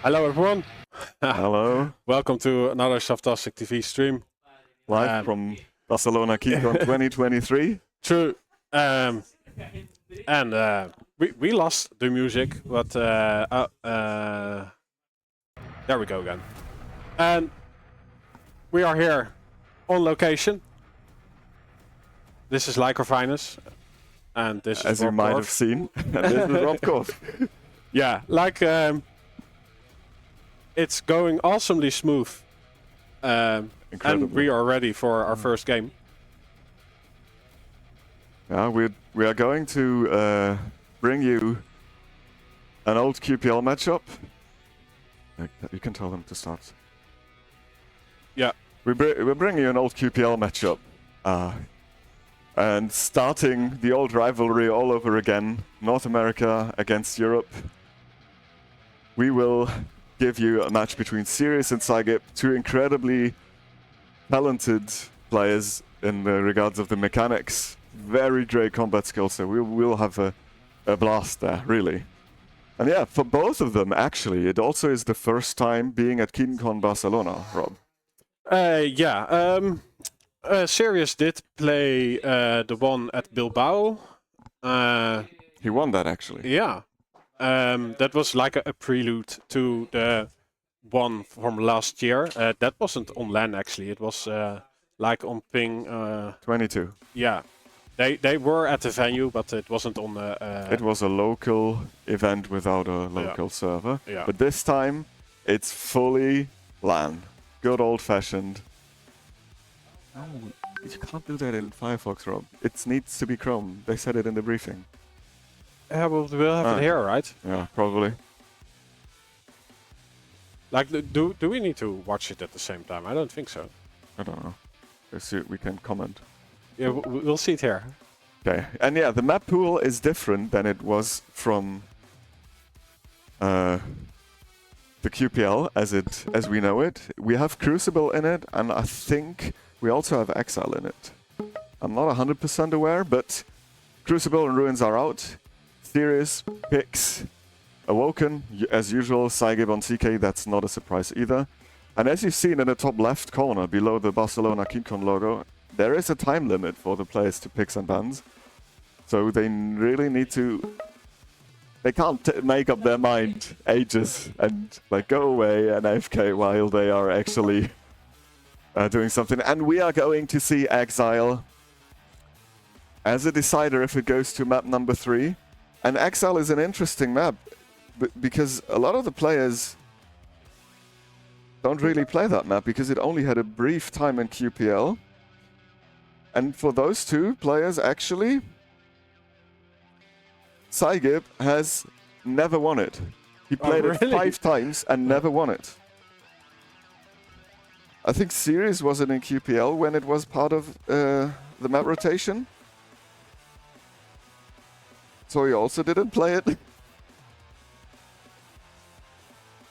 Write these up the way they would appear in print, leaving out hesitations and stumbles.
Hello everyone. Hello. Welcome to another ShaftasticTV stream. Live from Barcelona Keen Con 2023. True. We lost the music, but there we go again. And we are here on location. This is Lycrofinus. And this is As you might have seen. And this is Rob. Yeah, like it's going awesomely smooth. And we are ready for our first game. Yeah, we are going to bring you an old QPL matchup. You can tell them to start. Yeah. We're bringing you an old QPL matchup. And starting the old rivalry all over again, North America against Europe. We will give you a match between Sirius and psygib, two incredibly talented players in the regards of the mechanics. Very great combat skills, so we will have a blast there, really. And yeah, for both of them, actually, it also is the first time being at KeenCon Barcelona, Rob. Sirius did play the one at Bilbao. He won that, actually. Yeah. That was like a prelude to the one from last year. That wasn't on LAN, actually. It was like on ping. 22. Yeah. They were at the venue, but it wasn't on the... It was a local event without a local server. Yeah. But this time, it's fully LAN. Good old-fashioned. Oh, you can't do that in Firefox, Rob. It needs to be Chrome. They said it in the briefing. Yeah, we'll have it here, right? Yeah, probably. Like, do we need to watch it at the same time? I don't think so. I don't know. We can comment. Yeah, we'll see it here. Okay, and yeah, the map pool is different than it was from the QPL as we know it. We have Crucible in it, and I think we also have Exile in it. I'm not 100% aware, but Crucible and Ruins are out. Sirius picks Awoken, as usual, psygib on CK, that's not a surprise either. And as you've seen in the top left corner, below the Barcelona Keen Con logo, there is a time limit for the players to picks and bans. So they really need to... They can't make up their mind ages and like go away and AFK while they are actually doing something. And we are going to see Exile as a decider if it goes to map number 3. And Exile is an interesting map because a lot of the players don't really play that map because it only had a brief time in QPL. And for those two players, actually, psygib has never won it. He played it 5 times and never won it. I think Sirius wasn't in QPL when it was part of the map rotation. So he also didn't play it.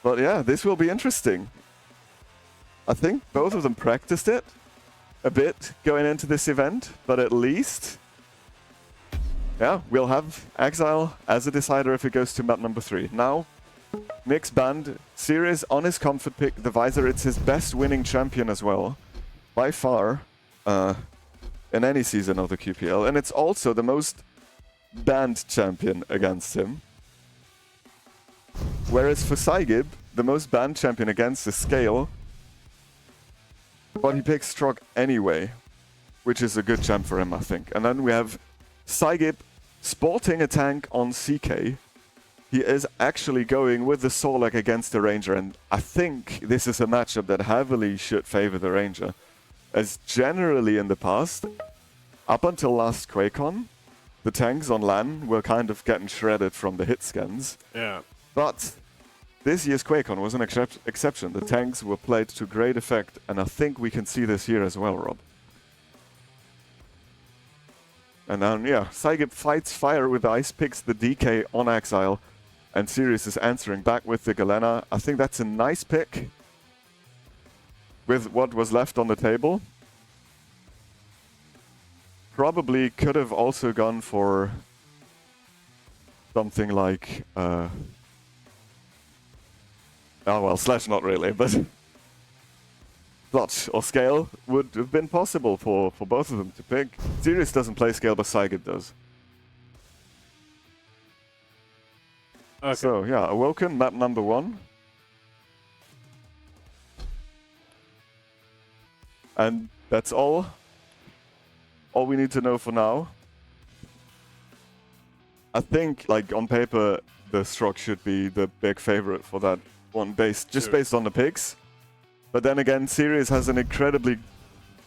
But yeah, this will be interesting. I think both of them practiced it a bit going into this event, but at least, yeah, we'll have Exile as a decider if it goes to map number 3. Now, Nick's banned. Sirius on his comfort pick, the Visor. It's his best winning champion as well, by far, in any season of the QPL. And it's also the most banned champion against him. Whereas for psygib, the most banned champion against is Scale. But he picks Strogg anyway, which is a good champ for him, I think. And then we have psygib sporting a tank on CK. He is actually going with the Sorlag against the Ranger, and I think this is a matchup that heavily should favor the Ranger. As generally in the past, up until last QuakeCon, the tanks on LAN were kind of getting shredded from the hit scans. Yeah. But this year's QuakeCon was an exception. The tanks were played to great effect, and I think we can see this here as well, Rob. And then, yeah, psygib fights fire with ice, picks the DK on Exile, and Sirius is answering back with the Galena. I think that's a nice pick with what was left on the table. Probably could have also gone for something like Oh well, slash not really, but Clutch or Scale would have been possible for both of them to pick. Sirius doesn't play Scale, but psygib does. Okay. So yeah, Awoken, map number 1. And that's all we need to know for now. I think, like, on paper, the Strogg should be the big favorite for that one, just based on the picks. But then again, Sirius has an incredibly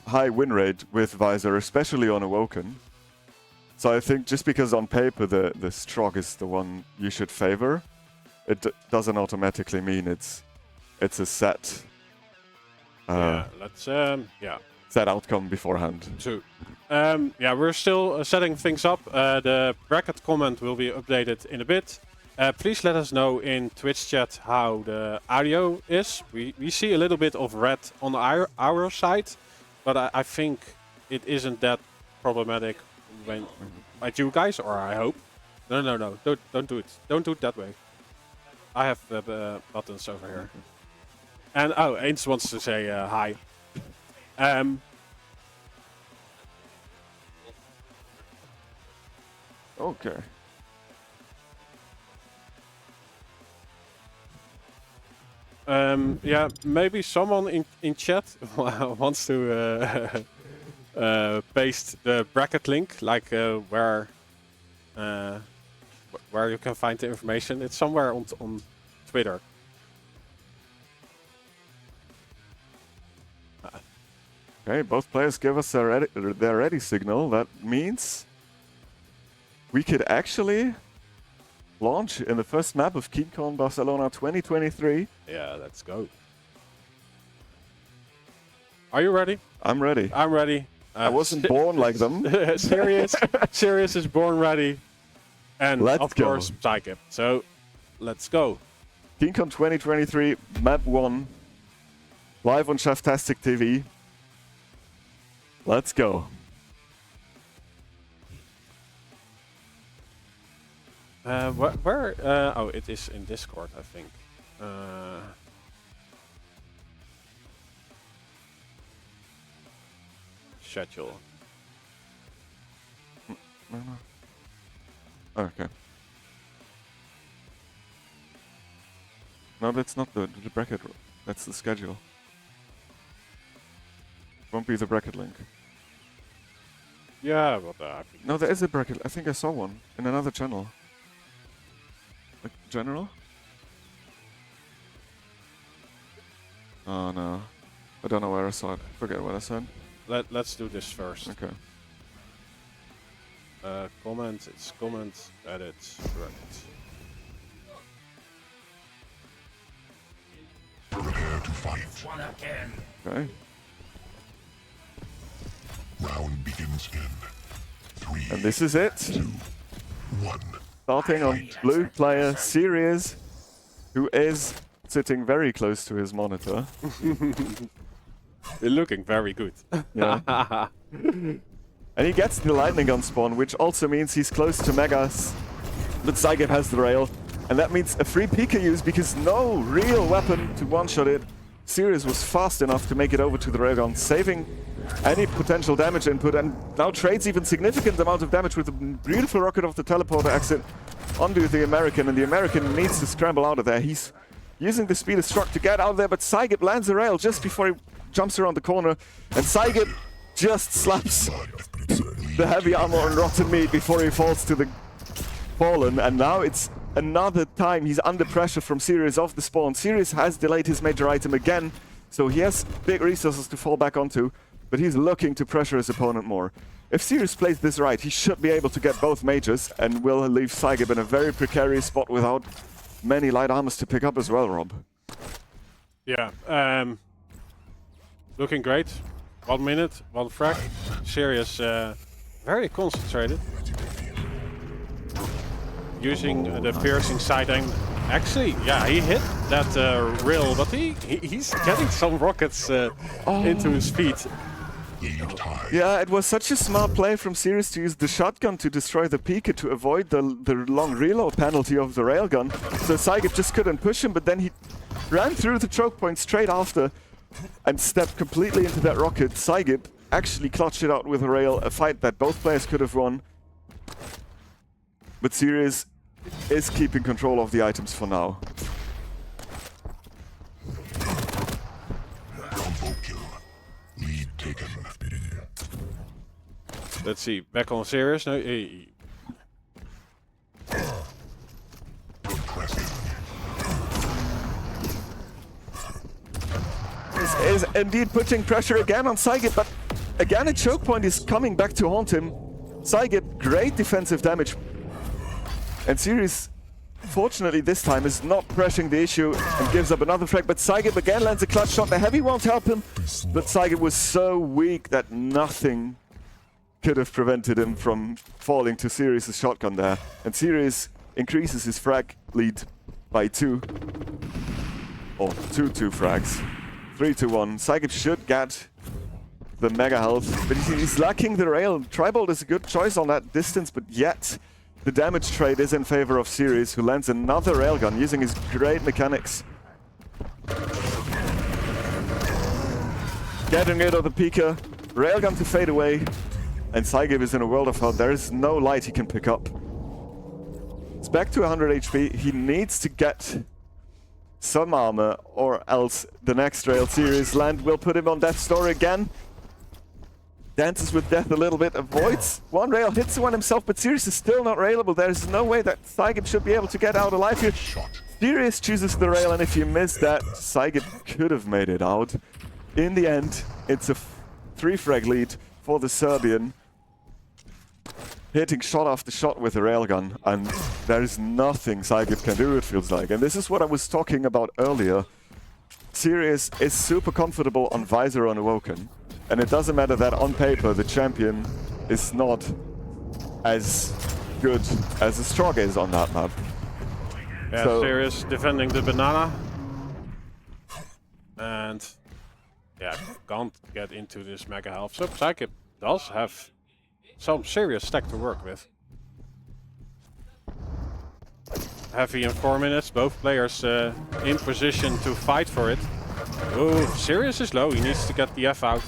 high win rate with Visor, especially on Awoken. So I think just because on paper the Strogg is the one you should favor, it doesn't automatically mean it's a set. Set outcome beforehand. True. Yeah, we're still setting things up. The bracket comment will be updated in a bit. Please let us know in Twitch chat how the audio is. We see a little bit of red on our side, but I think it isn't that problematic by you guys, or I hope. No, don't do it. Don't do it that way. I have buttons over here. And oh, Ains wants to say hi. Okay. Yeah, maybe someone in chat wants to paste the bracket link, like where you can find the information. It's somewhere on Twitter. Okay, both players give us their ready signal. That means we could actually launch in the first map of Keen Con Barcelona 2023. Yeah, let's go. Are you ready? I'm ready. I'm ready. I wasn't born like them. Sirius is born ready. And let's of go. course, psygib. So, let's go. Keen Con 2023, map 1. Live on ShaftasticTV. Let's go. Where? Oh, it is in Discord, I think. Schedule. Okay. No, that's not the bracket. That's the schedule. Won't be the bracket link. Yeah, but I think no, there is a bracket. I think I saw one in another channel. Like general? Oh no, I don't know where I saw it. Forget what I said. Let's do this first. Okay. Comment. It's comment. Edit. Bracket. Prepare to fight. One again. Okay. Round begins in 3. And this is it. 2, 1. Starting on blue player Sirius, who is sitting very close to his monitor. You're looking very good. Yeah. And he gets the lightning gun spawn, which also means he's close to Megas. But psygib has the rail. And that means a free Pika use because no real weapon to one-shot it. Sirius was fast enough to make it over to the railgun, saving any potential damage input, and now trades even significant amount of damage with a beautiful rocket off the teleporter exit onto the American, and the American needs to scramble out of there. He's using the speed of Strogg to get out there, but psygib lands a rail just before he jumps around the corner, and psygib just slaps the heavy armor on rotten meat before he falls to the fallen, and now it's another time he's under pressure from Sirius off the spawn. Sirius has delayed his major item again, so he has big resources to fall back onto, but he's looking to pressure his opponent more. If Sirius plays this right, he should be able to get both majors and will leave psygib in a very precarious spot without many light armors to pick up as well, Rob. Yeah, looking great. 1 minute, 1 frag. Sirius very concentrated. Using the piercing side aim. Actually, yeah, he hit that rail, but he's getting some rockets into his feet. Leave tie. Yeah, it was such a smart play from Sirius to use the shotgun to destroy the Pika to avoid the long reload penalty of the railgun. So psygib just couldn't push him, but then he ran through the choke point straight after and stepped completely into that rocket. psygib actually clutched it out with a rail, a fight that both players could have won. But Sirius is keeping control of the items for now. Combo kill. Lead taken. Let's see. Back on Sirius. No, Impressive. This is indeed putting pressure again on psygib, but again a choke point is coming back to haunt him. psygib, great defensive damage. And Sirius, fortunately this time, is not pressing the issue and gives up another frag, but psygib again lands a clutch shot. The heavy won't help him, but psygib was so weak that nothing could have prevented him from falling to Sirius' shotgun there. And Sirius increases his frag lead by 2. Or 2 frags. 3-1. psygib should get the mega health, but he's lacking the rail. Tribolt is a good choice on that distance, but yet the damage trade is in favor of Sirius, who lands another railgun using his great mechanics. Getting rid of the Pika, railgun to fade away, and psygib is in a world of hurt. There is no light he can pick up. It's back to 100 HP. He needs to get some armor, or else the next rail Sirius land will put him on death's door again. Dances with death a little bit, avoids one rail, hits one himself, but Sirius is still not railable. There's no way that psygib should be able to get out alive here. Sirius chooses the rail, and if you miss that, psygib could have made it out. In the end, it's a 3 frag lead for the Serbian. Hitting shot after shot with a railgun, and there is nothing psygib can do, it feels like. And this is what I was talking about earlier. Sirius is super comfortable on Visor on Awoken. And it doesn't matter that on paper the champion is not as good as the Strogg is on that map. Yeah, So- Sirius defending the banana. And yeah, can't get into this mega health. So psygib does have some serious stack to work with. Heavy in 4 minutes, both players in position to fight for it. Oh, Sirius is low, he needs to get the F out.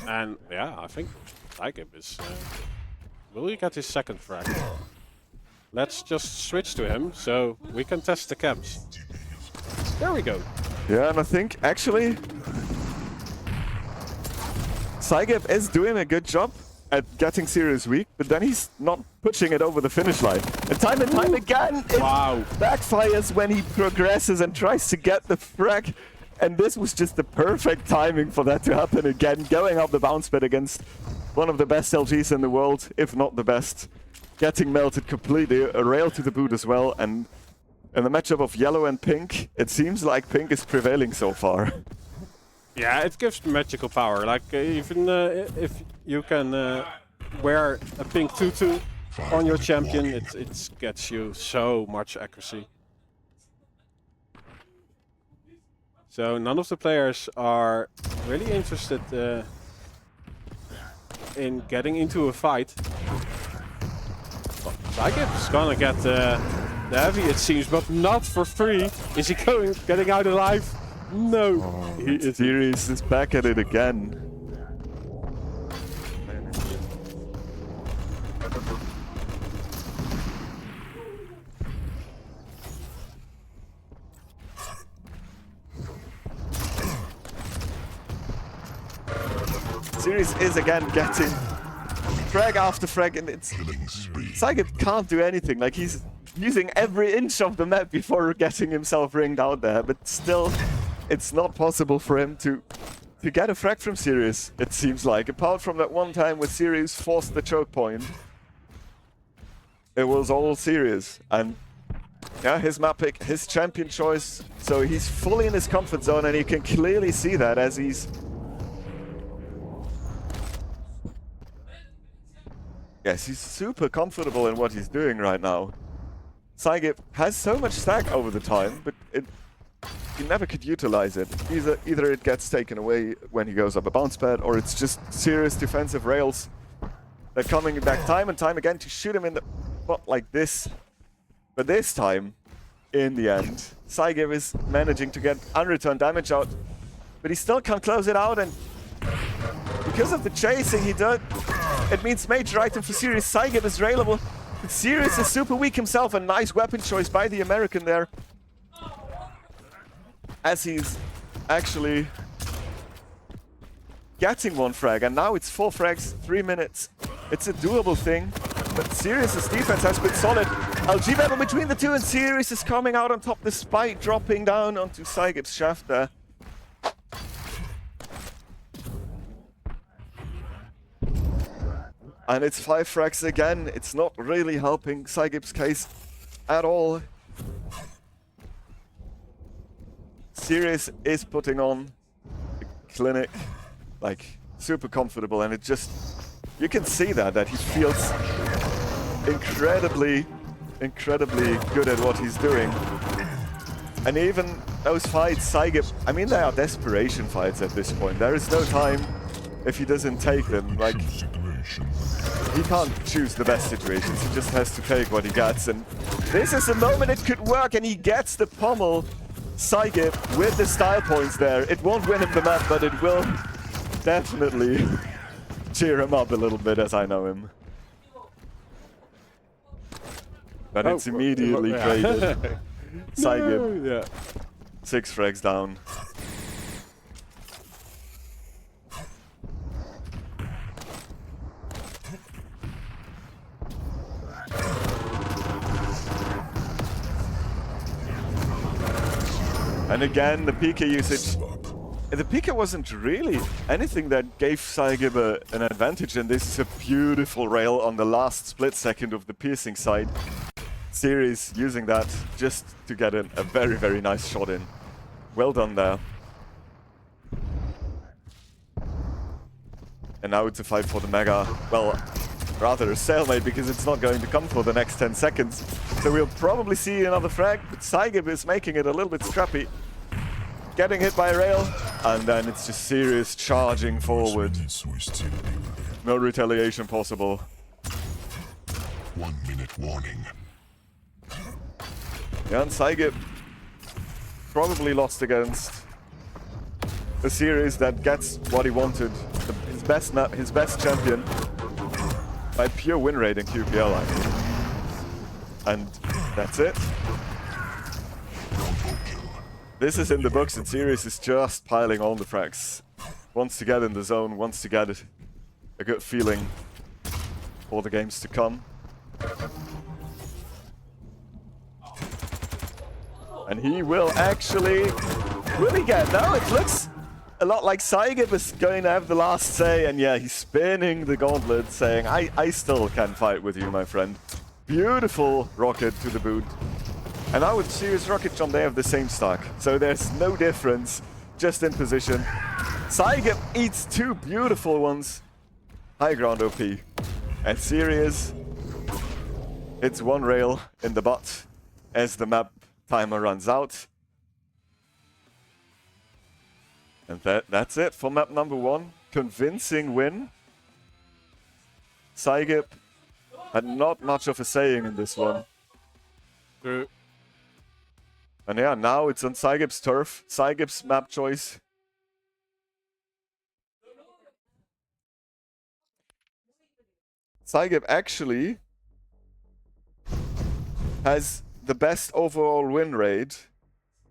And yeah, I think psygib is... will he get his second frag? Let's just switch to him so we can test the camps. There we go. Yeah, and I think actually psygib is doing a good job at getting Sirius weak, but then he's not pushing it over the finish line. And time again, it backfires when he progresses and tries to get the frag. And this was just the perfect timing for that to happen again, going up the bounce pad against one of the best LGs in the world, if not the best. Getting melted completely, a rail to the boot as well, and in the matchup of yellow and pink, it seems like pink is prevailing so far. Yeah, it gives magical power. Like even if you can wear a pink tutu on your champion, it gets you so much accuracy. So none of the players are really interested in getting into a fight. psygib is gonna get the heavy, it seems, but not for free. Is he getting out alive? No. Sirius is back at it again. Sirius is again getting frag after frag, and it's psygib can't do anything. Like, he's using every inch of the map before getting himself ringed out there, but still it's not possible for him to get a frag from Sirius, it seems like. Apart from that one time where Sirius forced the choke point, it was all Sirius. And yeah, his map pick, his champion choice, so he's fully in his comfort zone, and you can clearly see that as he's... Yes, he's super comfortable in what he's doing right now. psygib has so much stack over the time, but he never could utilize it. Either it gets taken away when he goes up a bounce pad, or it's just serious defensive rails. They're coming back time and time again to shoot him in the spot like this. But this time, in the end, psygib is managing to get unreturned damage out. But he still can't close it out, and because of the chasing he did, it means major item for Sirius. psygib is railable, but Sirius is super weak himself. A nice weapon choice by the American there, as he's actually getting one frag, and now it's 4 frags, 3 minutes. It's a doable thing, but Sirius's defense has been solid. LG battle between the two, and Sirius is coming out on top despite dropping down onto psygib's shaft there. And it's 5 frags again. It's not really helping psygib's case at all. Sirius is putting on the clinic, like, super comfortable, and it just, you can see that he feels incredibly good at what he's doing. And even those fights, psygib, I mean, they are desperation fights at this point. There is no time if he doesn't take them. Like, he can't choose the best situations, he just has to take what he gets, and this is a moment it could work, and he gets the pommel. psygib with the style points there. It won't win him the map, but it will definitely cheer him up a little bit, as I know him. But it's immediately traded. psygib, yeah. 6 frags down. And again, the PK usage. The PK wasn't really anything that gave psygib an advantage, and this is a beautiful rail on the last split second of the piercing side. Series using that just to get a very, very nice shot in. Well done there. And now it's a fight for the Mega. Well, rather a stalemate, because it's not going to come for the next 10 seconds. So we'll probably see another frag, but psygib is making it a little bit scrappy. Getting hit by a rail, and then it's just Sirius charging forward. No retaliation possible. 1 minute warning. Yeah, and psygib probably lost against a series that gets what he wanted. His best map, his best champion. By pure win rate in QPL, I mean. And that's it. This is in the books, and Sirius is just piling on the frags. Wants to get in the zone, wants to get a good feeling for the games to come. And he will actually... Will he get? No, it looks a lot like psygib is going to have the last say, and yeah, he's spinning the gauntlet, saying, I still can fight with you, my friend. Beautiful rocket to the boot. And now with Sirius Rocket Jump, they have the same stack, so there's no difference, just in position. psygib eats 2 beautiful ones. High ground OP. And Sirius hits 1 rail in the butt as the map timer runs out. And that's it for map number 1. Convincing win. psygib had not much of a saying in this one. True. And yeah, now it's on psygib's turf. psygib's map choice. psygib actually has the best overall win rate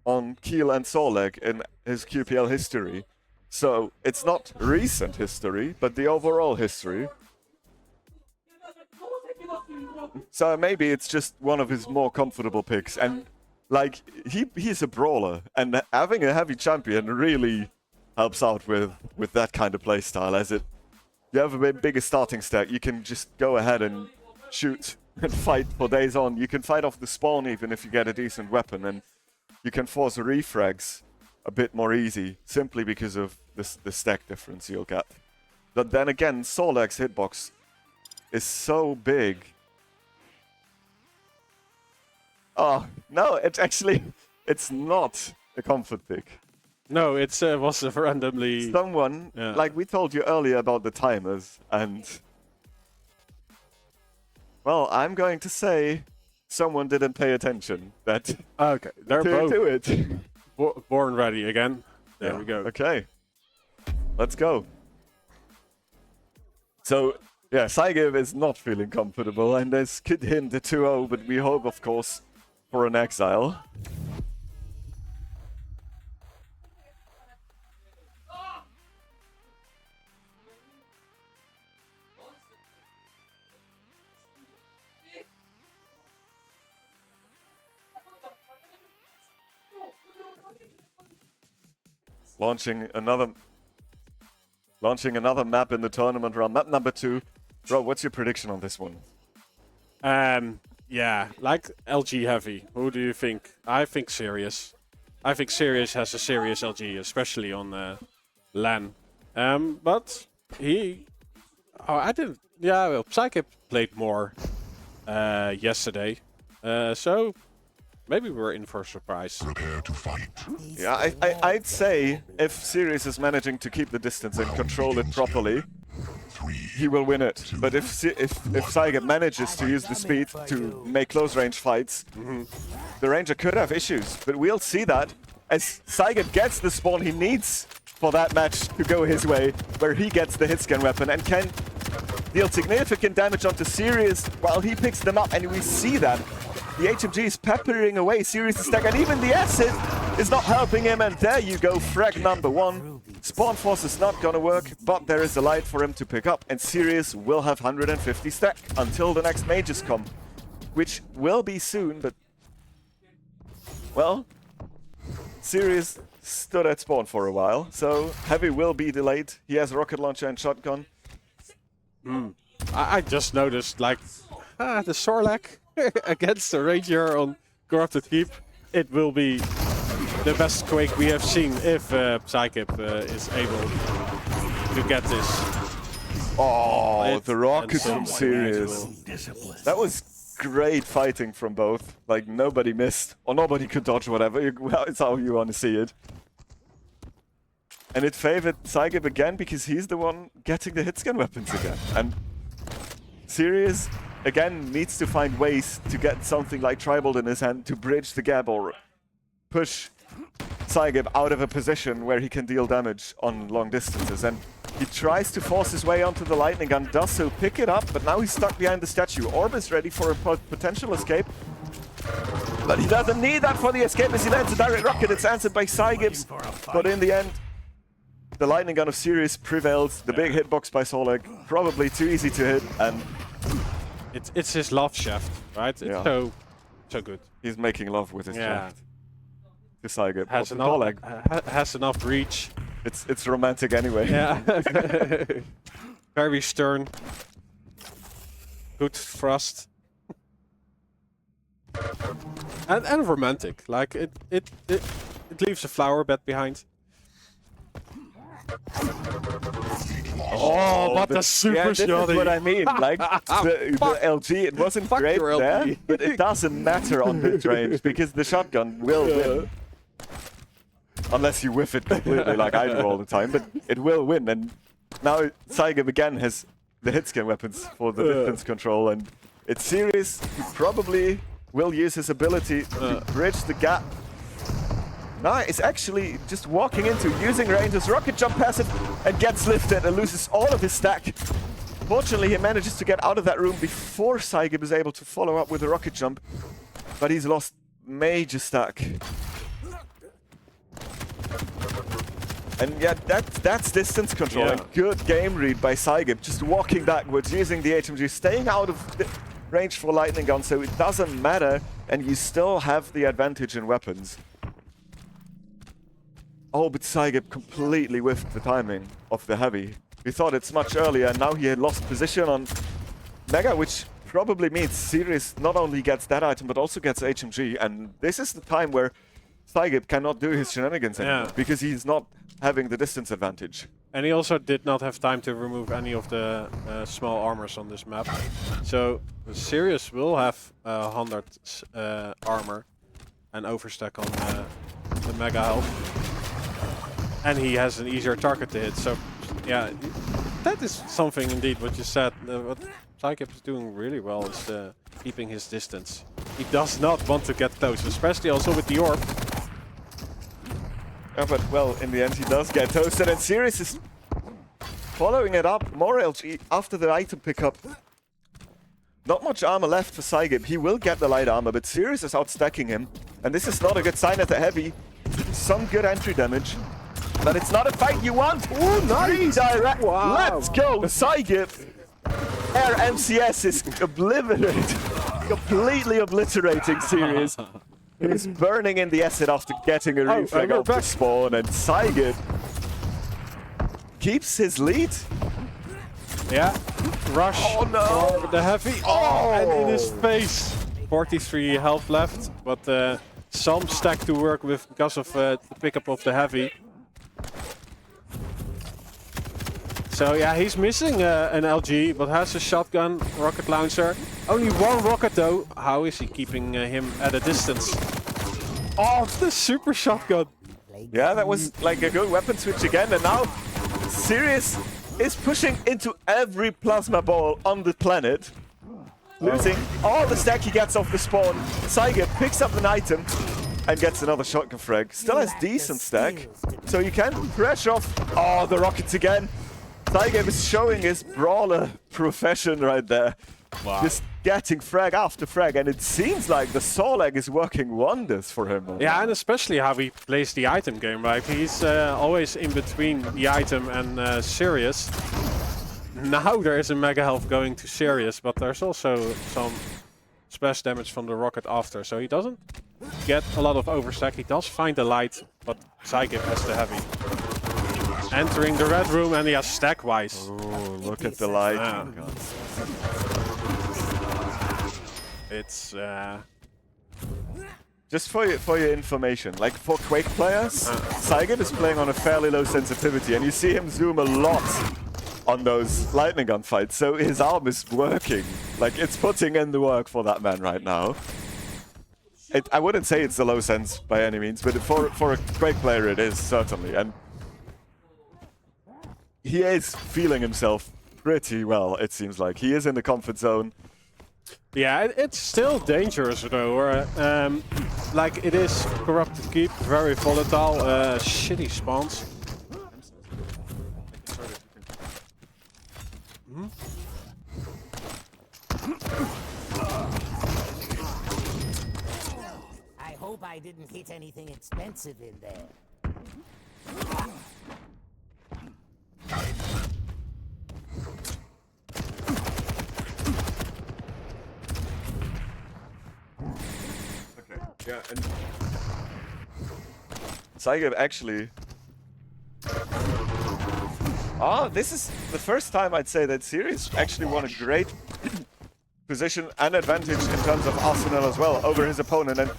on Keel and Sorlag in his QPL history. So it's not recent history, but the overall history. So maybe it's just one of his more comfortable picks. And like, he's a brawler, and having a heavy champion really helps out with that kind of playstyle, as you have a bit bigger starting stack, you can just go ahead and shoot and fight for days on. You can fight off the spawn even if you get a decent weapon, and you can force refrags a bit more easy, simply because of the stack difference you'll get. But then again, Sorlag's hitbox is so big. Oh, no, it's not. a comfort pick. No, it was a randomly. Someone, like we told you earlier about the timers, and well, I'm going to say someone didn't pay attention. That Okay, they're both to it. born ready again. There we go. Okay, let's go. So, yeah, psygib is not feeling comfortable, and this could hint a 2-0, but we hope, of course, for an Exile. Launching another map in the tournament round. Map number 2. Bro, what's your prediction on this one? Yeah, like LG heavy. Who do you think? I think Sirius. I think Sirius has a serious LG, especially on LAN. But he... Oh, I didn't... Yeah, well, psygib played more yesterday. So... Maybe we're in for a surprise. Prepare to fight. Yeah, I'd say if Sirius is managing to keep the distance and control it properly, he will win it. But if psygib manages to use the speed to make close range fights, the Ranger could have issues. But we'll see that as psygib gets the spawn he needs for that match to go his way, where he gets the hitscan weapon and can deal significant damage onto Sirius while he picks them up, and we see that. The HMG is peppering away Sirius' stack, and even the acid is not helping him, and there you go, frag number 1. Spawn Force is not gonna work, but there is a light for him to pick up, and Sirius will have 150 stack until the next mages come, which will be soon, but... Well, Sirius stood at spawn for a while, so Heavy will be delayed. He has rocket launcher and shotgun. I just noticed, like, the Sorlag against the Ranger on Corrupted Heap. It will be the best Quake we have seen if psygib is able to get this. Oh, the rocket from Sirius. That was great fighting from both. Like, nobody missed, or nobody could dodge whatever. Well, it's how you want to see it. And it favored psygib again because he's the one getting the hitscan weapons again. And Sirius again needs to find ways to get something like Tribal in his hand to bridge the gap or push psygib out of a position where he can deal damage on long distances. And he tries to force his way onto the lightning gun, does so, pick it up, but now he's stuck behind the statue. Orb is ready for a potential escape, but he doesn't need that for the escape as he lands a direct rocket. It's answered by psygib, but in the end, the lightning gun of Sirius prevails. The big hitbox by Sorlag, probably too easy to hit, and it's his love shaft, right? It's so good. He's making love with his shaft. To psygib. Has enough reach. It's romantic anyway. Yeah. Very stern. Good thrust. and romantic. Like it leaves a flower bed behind. Oh, but the super this is what I mean. Like, the LG, it wasn't great there, but it doesn't matter on mid-range, because the shotgun will win. Unless you whiff it completely, like I do all the time, but it will win. And now psygib again has the hitscan weapons for the distance control, and it's Sirius who probably will use his ability to bridge the gap. Now it's actually just walking into using Ranger's rocket jump passive and gets lifted and loses all of his stack. Fortunately, he manages to get out of that room before psygib is able to follow up with a rocket jump, but he's lost major stack. And yeah, that's distance control. And good game read by psygib, just walking backwards, using the HMG, staying out of the range for lightning gun, so it doesn't matter, and you still have the advantage in weapons. Oh, but psygib completely whiffed the timing of the heavy. We thought it's much earlier, and now he had lost position on Mega, which probably means Sirius not only gets that item, but also gets HMG, and this is the time where psygib cannot do his shenanigans anymore, because he's not having the distance advantage. And he also did not have time to remove any of the small armors on this map. So Sirius will have 100 armor and overstack on the mega health. And he has an easier target to hit, so yeah, that is something indeed what you said. What psygib is doing really well is keeping his distance. He does not want to get close, especially also with the orb. Yeah, but well, in the end he does get toasted, and Sirius is following it up. More LG after the item pickup. Not much armor left for psygib. He will get the light armor, but Sirius is outstacking him. And this is not a good sign at the heavy. Some good entry damage. But it's not a fight you want. Ooh, nice! Direct. Wow. Let's go, psygib! Air MCS is obliterated. Completely obliterating Sirius. He's burning in the acid after getting a refrag off the spawn, and psygib keeps his lead. Yeah, rush for the heavy. Oh, and in his face. 43 health left, but some stack to work with because of the pickup of the heavy. So yeah, he's missing an LG, but has a shotgun, rocket launcher. Only one rocket though. How is he keeping him at a distance? Oh, the super shotgun. Yeah, that was like a good weapon switch again, and now Sirius is pushing into every plasma ball on the planet, losing all the stack he gets off the spawn. psygib picks up an item and gets another shotgun frag. Still has decent stack, so you can pressure off. Oh, the rockets again. psygib is showing his brawler profession right there. Wow. Just getting frag after frag, and it seems like the Sorlag is working wonders for him. Yeah, and especially how he plays the item game. Like he's always in between the item and Sirius. Now there is a mega health going to Sirius, but there's also some splash damage from the rocket after, so he doesn't get a lot of overstack. He does find the light, but psygib has the heavy. Entering the red room, and he has stack-wise. Oh, look at the light. Oh, God. It's just for your information, like for Quake players, psygib is playing on a fairly low sensitivity, and you see him zoom a lot on those lightning gun fights, so his arm is working. Like, it's putting in the work for that man right now. I wouldn't say it's a low sense by any means, but for a Quake player it is, certainly. And he is feeling himself pretty well, it seems like. He is in the comfort zone. Yeah, it's still dangerous though. Like it is corrupted keep, very volatile, shitty spawns. I hope I didn't hit anything expensive in there. Yeah, and psygib actually... this is the first time I'd say that Sirius actually won a great position and advantage in terms of arsenal as well over his opponent, and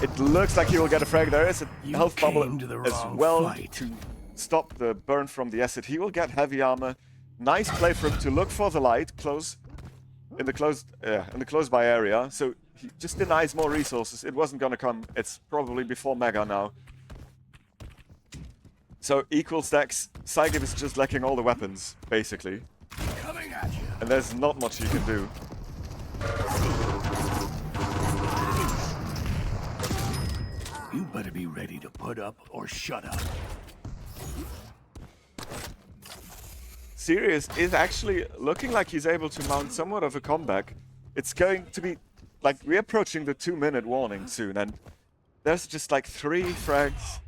it looks like he will get a frag. There is a health bubble as well to stop the burn from the acid. He will get heavy armor. Nice play for him to look for the light close in the close by area. So he just denies more resources. It wasn't gonna come. It's probably before Mega now. So equal stacks. psygib is just lacking all the weapons, basically. Coming at you. And there's not much he can do. You better be ready to put up or shut up. Sirius is actually looking like he's able to mount somewhat of a comeback. It's going to be, like, we're approaching the 2-minute warning soon, and there's just like 3 frags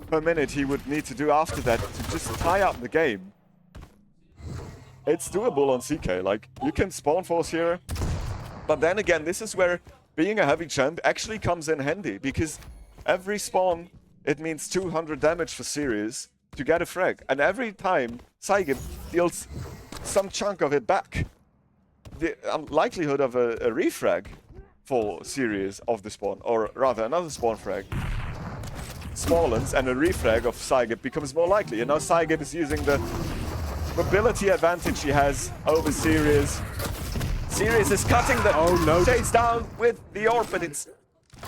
per minute he would need to do after that to just tie up the game. It's doable on CK, like, you can spawn force here, but then again, this is where being a heavy champ actually comes in handy, because every spawn, it means 200 damage for Sirius to get a frag, and every time psygib deals some chunk of it back. The likelihood of a refrag for Sirius of the spawn, or rather another spawn frag, smallens, and a refrag of psygib becomes more likely. And now psygib is using the mobility advantage he has over Sirius. Sirius is cutting the chase down with the orb, but it's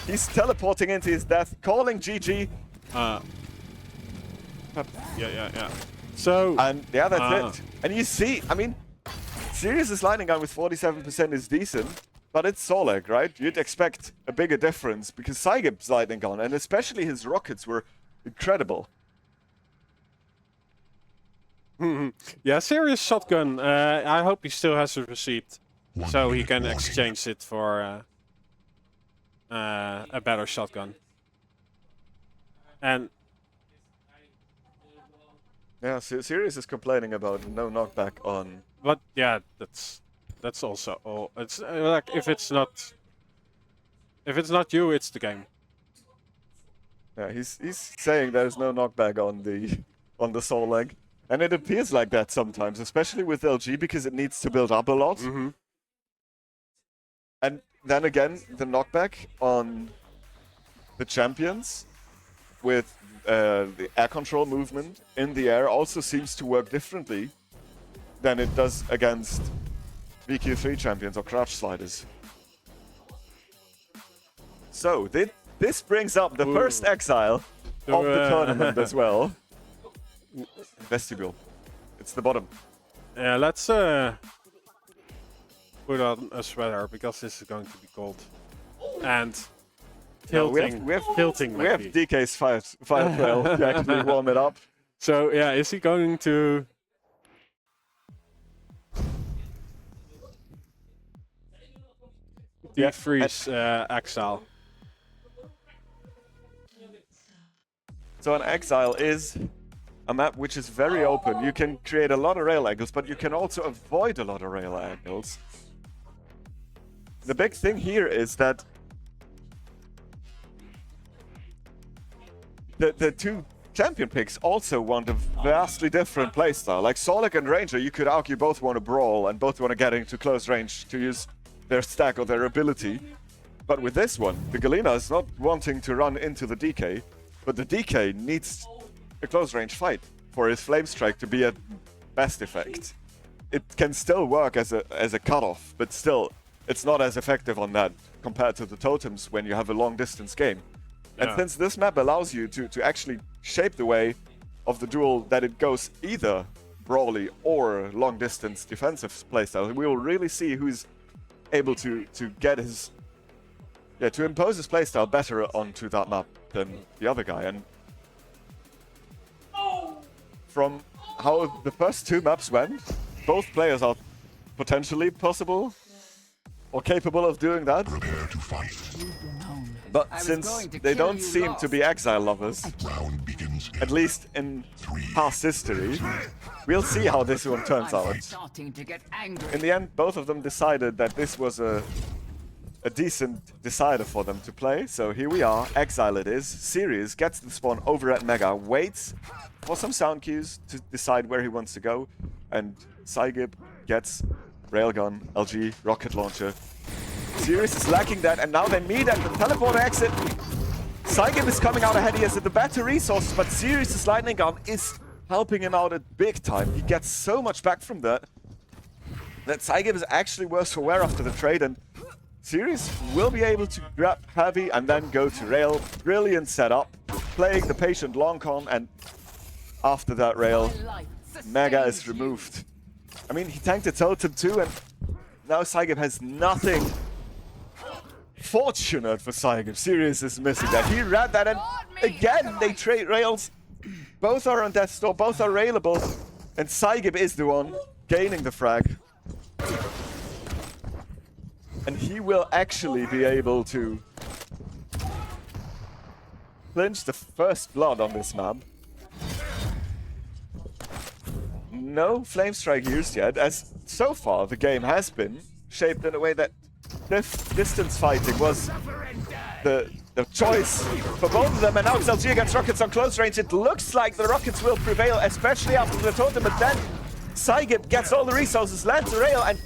He's teleporting into his death, calling GG. Yeah. So... And yeah, that's it. And you see, I mean, Sirius' lightning gun with 47% is decent, but it's Sorlag, right? You'd expect a bigger difference because psygib's lightning gun, and especially his rockets, were incredible. Yeah, serious shotgun. I hope he still has a receipt, so he can exchange it for a better shotgun. And yeah, Sirius is complaining about no knockback on. but yeah, that's also all. It's like if it's not you, it's the game. Yeah, he's saying there's no knockback on the Sorlag. And it appears like that sometimes, especially with LG, because it needs to build up a lot. And then again, the knockback on the champions with the air control movement in the air also seems to work differently than it does against VQ3 champions or crouch sliders. So, this brings up the first Exile of the tournament as well. Vestibule. It's the bottom. Yeah, let's put on a sweater because this is going to be cold. And tilting. We have tilting. We have DK's fire trail to actually warm it up. So yeah, is he going to defreeze Exile? So an Exile is a map which is very open. You can create a lot of rail angles, but you can also avoid a lot of rail angles. The big thing here is that the two champion picks also want a vastly different playstyle. Like Sorlag and Ranger, you could argue both want to brawl and both want to get into close range to use their stack or their ability. But with this one, the Galena is not wanting to run into the DK, but the DK needs a close range fight for his flame strike to be at best effect. It can still work as a cutoff, but still it's not as effective on that compared to the totems when you have a long distance game. Yeah. And since this map allows you to actually shape the way of the duel that it goes either brawly or long distance defensive playstyle, we will really see who's able to get his to impose his playstyle better onto that map than the other guy. And from how the first two maps went, both players are potentially possible or capable of doing that. Prepare to fight. But since they don't seem to be Exile lovers, Round begins in at least in past history, we'll see how this one turns out. Starting to get angry. In the end, both of them decided that this was a decent decider for them to play. So here we are, Exile it is. Sirius gets the spawn over at Mega, waits for some sound cues to decide where he wants to go, and psygib gets Railgun, LG, Rocket Launcher. Sirius is lacking that, and now they meet at the teleporter exit. psygib is coming out ahead, he has the better resources, but Sirius' lightning gun is helping him out at big time. He gets so much back from that psygib is actually worse for wear after the trade, and Sirius will be able to grab heavy and then go to rail. Brilliant setup, playing the patient long con, and after that rail, Mega is removed. I mean, he tanked a totem too, and now psygib has nothing. Fortunate for psygib, Sirius is missing that. He read that, and again they trade rails. Both are on death's door, both are railable, and psygib is the one gaining the frag. And he will actually be able to clinch the first blood on this map. No flame strike used yet, as so far the game has been shaped in a way that distance fighting was the choice for both of them. And now it's LG against Rockets on close range. It looks like the Rockets will prevail, especially after the totem, but then psygib gets all the resources, lands a rail, and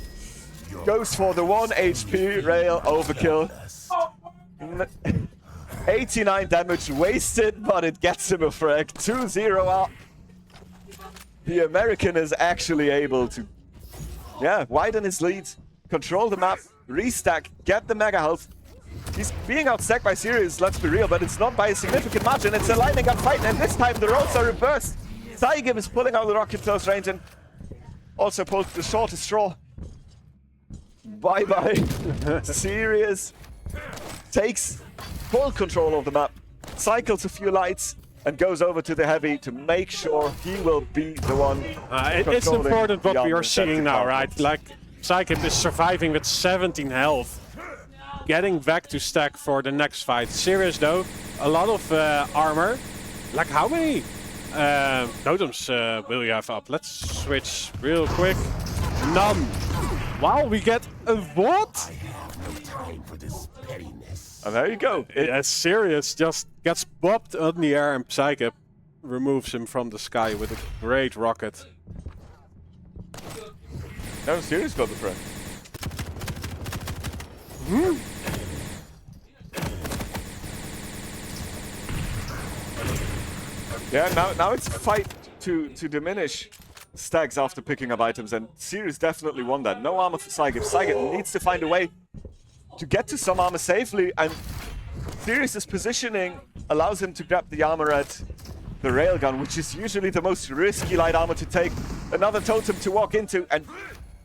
goes for the 1 HP rail overkill. 89 damage wasted, but it gets him a frag. 2-0 up. The American is actually able to, widen his lead, control the map, restack, get the mega health, He's being outstacked by Sirius, let's be real, but it's not by a significant margin. It's a lightning gun fight, and this time the roles are reversed. psygib is pulling out the rocket close range and also pulled the shortest straw. Bye-bye. Sirius takes full control of the map, cycles a few lights, and goes over to the heavy to make sure he will be the one. It's important what we are seeing now, right? Like, psygib is surviving with 17 health, getting back to stack for the next fight. Sirius, though, a lot of armor. Like, how many totems will you have up? Let's switch real quick. None. Wow, we get a what? And there you go. Sirius just gets bopped on the air, and psygib removes him from the sky with a great rocket. No, Sirius got the frag. Yeah, now it's a fight to diminish stacks after picking up items, and Sirius definitely won that. No armor for psygib. psygib needs to find a way to get to some armor safely, and Sirius's positioning allows him to grab the armor at the railgun, which is usually the most risky light armor to take. Another totem to walk into, and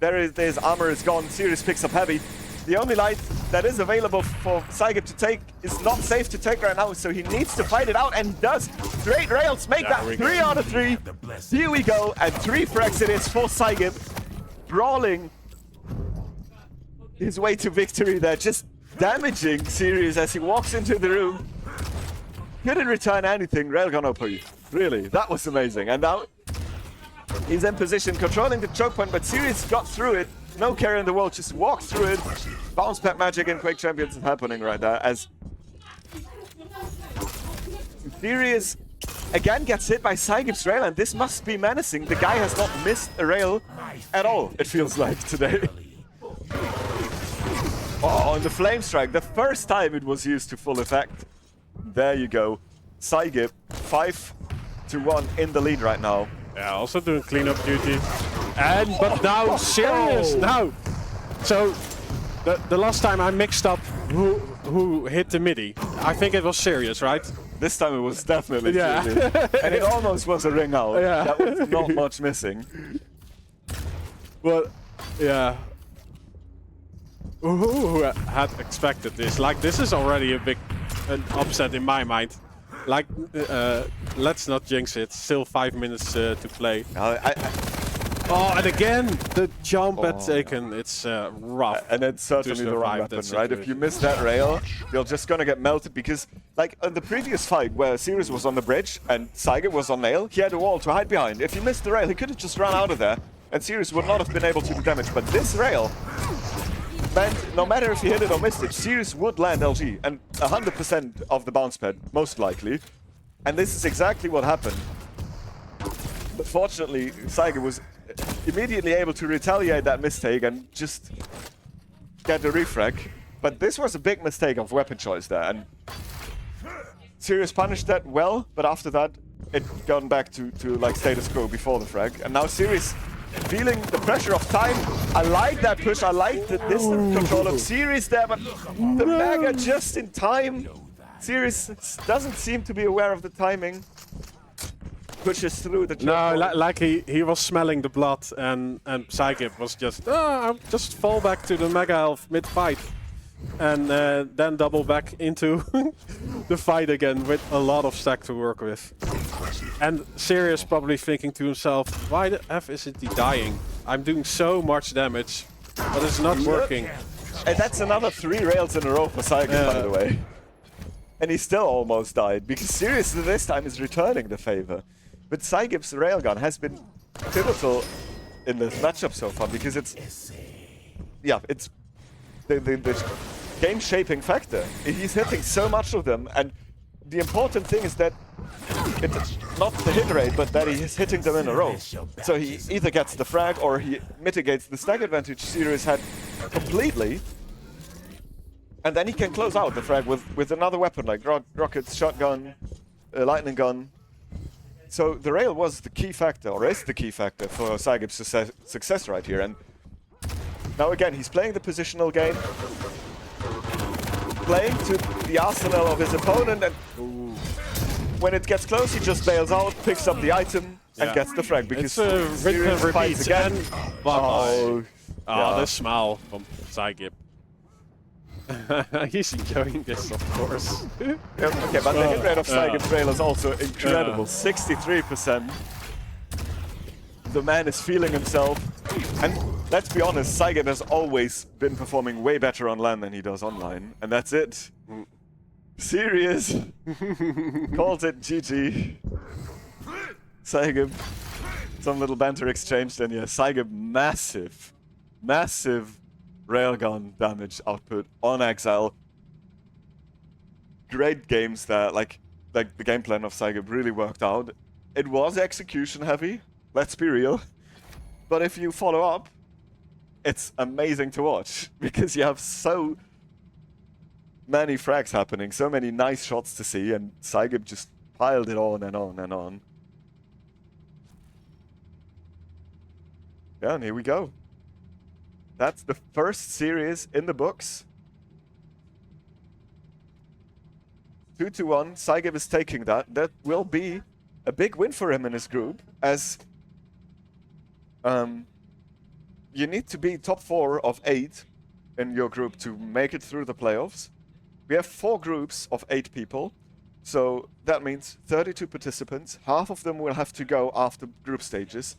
there's armor is gone. Sirius picks up heavy. The only light that is available for psygib to take is not safe to take right now, so he needs to fight it out, and he does. Straight rails make that 3 out of 3. Here we go, and 3 frags it is for psygib, brawling his way to victory there, just damaging Sirius as he walks into the room. Couldn't return anything. Railgun OP. Really, that was amazing. And now he's in position, controlling the choke point, but Sirius got through it. No carry in the world, just walked through it. Bounce pad magic in Quake Champions is happening right there as Sirius again gets hit by psygib's rail, and this must be menacing. The guy has not missed a rail at all, it feels like, today. Oh, and the flame strike, the first time it was used to full effect. There you go. psygib 5-1 in the lead right now. Yeah, also doing cleanup duty. But now Sirius now. So the last time I mixed up who hit the midi. I think it was Sirius, right? This time it was definitely Sirius. And it almost was a ring out. Yeah. That was not much missing. Well, yeah. Who had expected this? Like, this is already an upset in my mind. Like, let's not jinx it. Still 5 minutes to play. Oh, and again, the jump at taken. It's rough. And it's certainly the wrong weapon, right? If you miss that rail, you're just gonna get melted, because, like, in the previous fight where Sirius was on the bridge and psygib was on nail, he had a wall to hide behind. If he missed the rail, he could have just run out of there, and Sirius would not have been able to do damage. But this rail meant no matter if he hit it or missed it, Sirius would land LG, and 100% of the bounce pad, most likely. And this is exactly what happened. But fortunately, psygib was immediately able to retaliate that mistake and just get the refrag. But this was a big mistake of weapon choice there, and Sirius punished that well, but after that, it gone back to like status quo before the frag. And now Sirius feeling the pressure of time. I like that push, I like the distant control of Sirius there, but the mega just in time. Sirius doesn't seem to be aware of the timing. Pushes through the No, like he was smelling the blood, and psygib was just, I'll just fall back to the mega health mid-fight. And then double back into the fight again with a lot of stack to work with. And Sirius probably thinking to himself, why the F is it dying? I'm doing so much damage, but it's not working. And that's another 3 rails in a row for psygib, by the way. And he still almost died, because Sirius this time is returning the favor. But psygib's railgun has been pivotal in this matchup so far, because it's the game-shaping factor. He's hitting so much of them, and the important thing is that it's not the hit rate, but that he is hitting them in a row. So he either gets the frag or he mitigates the stack advantage Sirius had completely, and then he can close out the frag with another weapon like rockets, shotgun, lightning gun. So the rail was the key factor, or is the key factor, for psygib's success right here. And now again, he's playing the positional game. playing to the arsenal of his opponent, and when it gets close, he just bails out, picks up the item, and gets the frag. Because it's a Sirius fights again. Oh, yeah. the smile from psygib. He's enjoying this, of course. Yeah, okay, but the hit rate of psygib Rail is also incredible. 63%. The man is feeling himself. And let's be honest, psygib has always been performing way better on LAN than he does online. And that's it. Serious. Calls it GG. psygib. Some little banter exchanged, and yeah, psygib massive railgun damage output on Exile. Great games there, like the game plan of psygib really worked out. It was execution heavy, let's be real. But if you follow up, it's amazing to watch, because you have so many frags happening, so many nice shots to see, and psygib just piled it on and on and on. Yeah, and here we go. That's the first series in the books. 2-1, psygib is taking that. That will be a big win for him in his group, as you need to be top 4 of 8 in your group to make it through the playoffs. We have 4 groups of 8 people, so that means 32 participants. Half of them will have to go after group stages.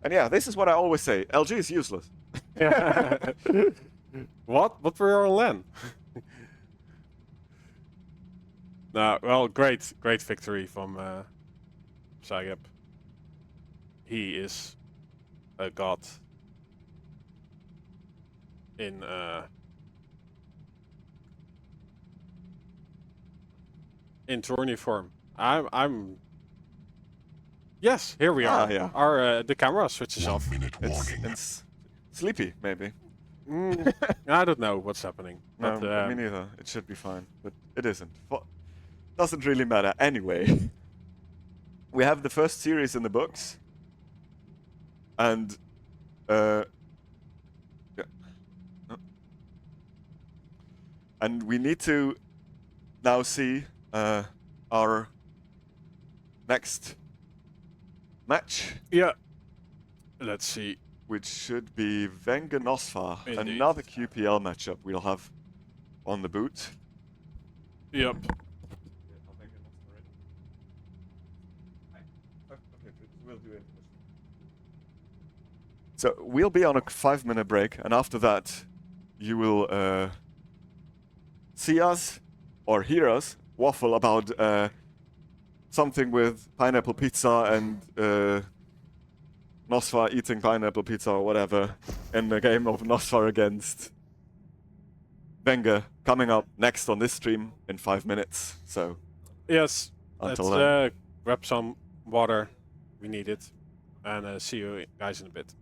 And yeah, this is what I always say, LG is useless. What? But we're on LAN. No, well, great victory from psygib. He is a god in tourney form. Yes, here we are. Yeah. Our the camera switches off. It's sleepy, maybe. I don't know what's happening. No, But, me neither. It should be fine, but it isn't. Doesn't really matter. Anyway, we have the first series in the books, and and we need to now see our next match. Yeah. Let's see. Which should be vengeurR nosfa, Indeed. another QPL matchup we'll have on the boot. Yep. So we'll be on a 5-minute break, and after that, you will see us or hear us waffle about something with pineapple pizza and nosfa eating pineapple pizza or whatever in the game of nosfa against vengeurR, coming up next on this stream in 5 minutes. So Yes. Until Let's grab some water. We need it. And see you guys in a bit.